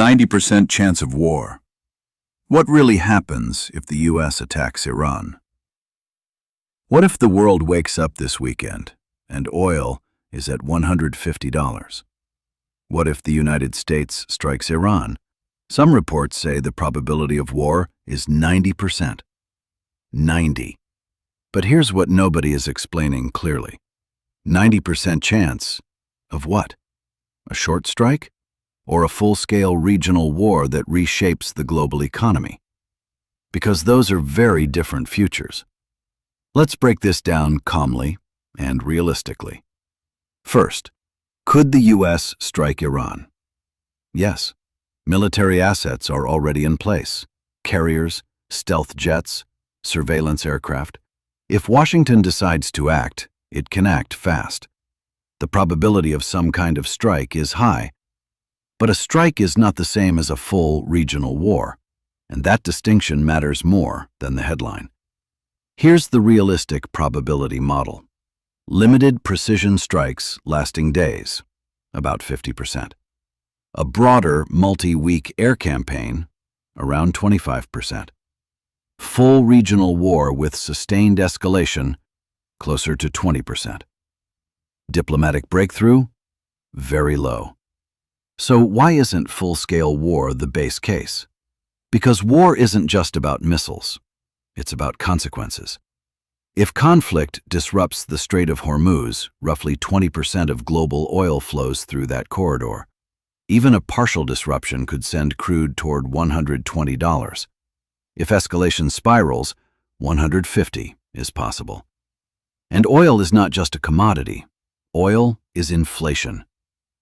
90% chance of war. What really happens if the US attacks Iran? What if the world wakes up this weekend and oil is at $150? What if the United States strikes Iran? Some reports say the probability of war is 90%. 90. But here's what nobody is explaining clearly. 90% chance of what? A short strike? Or a full-scale regional war that reshapes the global economy? Because those are very different futures. Let's break this down calmly and realistically. First, could the US strike Iran? Yes. Military assets are already in place. Carriers, stealth jets, surveillance aircraft. If Washington decides to act, it can act fast. The probability of some kind of strike is high. But a strike is not the same as a full regional war, and that distinction matters more than the headline. Here's the realistic probability model. Limited precision strikes lasting days, about 50%. A broader multi-week air campaign, around 25%. Full regional war with sustained escalation, closer to 20%. Diplomatic breakthrough, very low. So why isn't full-scale war the base case? Because war isn't just about missiles. It's about consequences. If conflict disrupts the Strait of Hormuz, roughly 20% of global oil flows through that corridor. Even a partial disruption could send crude toward $120. If escalation spirals, $150 is possible. And oil is not just a commodity. Oil is inflation.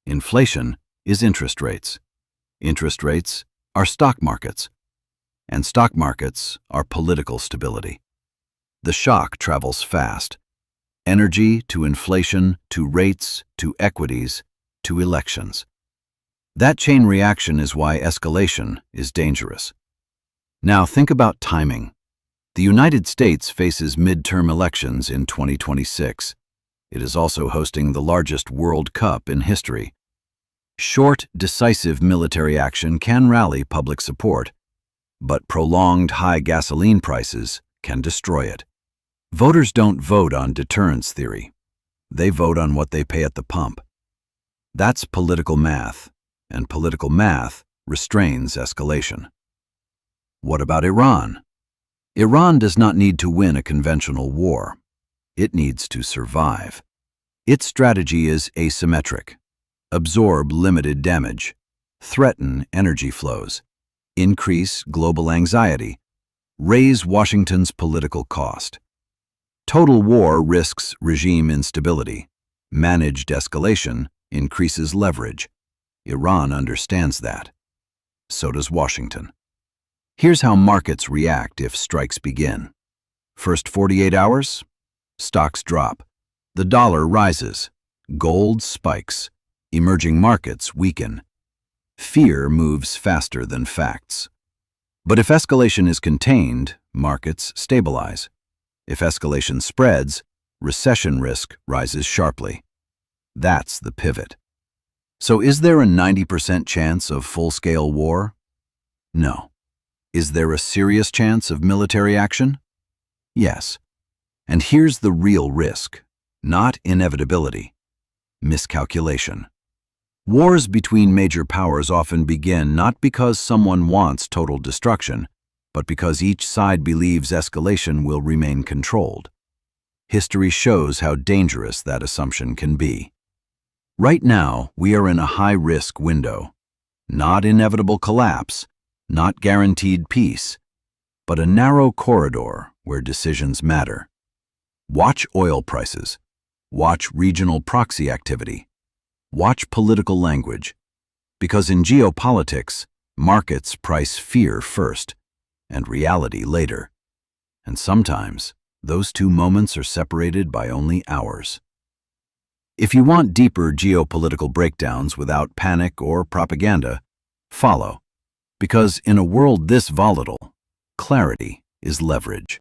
Inflation is interest rates. Interest rates are stock markets. And stock markets are political stability. The shock travels fast. Energy to inflation, to rates, to equities, to elections. That chain reaction is why escalation is dangerous. Now think about timing. The United States faces midterm elections in 2026. It is also hosting the largest World Cup in history. Short, decisive military action can rally public support, but prolonged high gasoline prices can destroy it. Voters don't vote on deterrence theory. They vote on what they pay at the pump. That's political math, and political math restrains escalation. What about Iran? Iran does not need to win a conventional war. It needs to survive. Its strategy is asymmetric. Absorb limited damage, threaten energy flows, increase global anxiety, raise Washington's political cost. Total war risks regime instability. Managed escalation increases leverage. Iran understands that. So does Washington. Here's how markets react if strikes begin. First 48 hours, stocks drop. The dollar rises. Gold spikes. Emerging markets weaken. Fear moves faster than facts. But if escalation is contained, markets stabilize. If escalation spreads, recession risk rises sharply. That's the pivot. So is there a 90% chance of full-scale war? No. Is there a serious chance of military action? Yes. And here's the real risk, not inevitability, miscalculation. Wars between major powers often begin not because someone wants total destruction, but because each side believes escalation will remain controlled. History shows how dangerous that assumption can be. Right now, we are in a high-risk window. Not inevitable collapse, not guaranteed peace, but a narrow corridor where decisions matter. Watch oil prices. Watch regional proxy activity. Watch political language. Because in geopolitics, markets price fear first and reality later. And sometimes, those two moments are separated by only hours. If you want deeper geopolitical breakdowns without panic or propaganda, follow. Because in a world this volatile, clarity is leverage.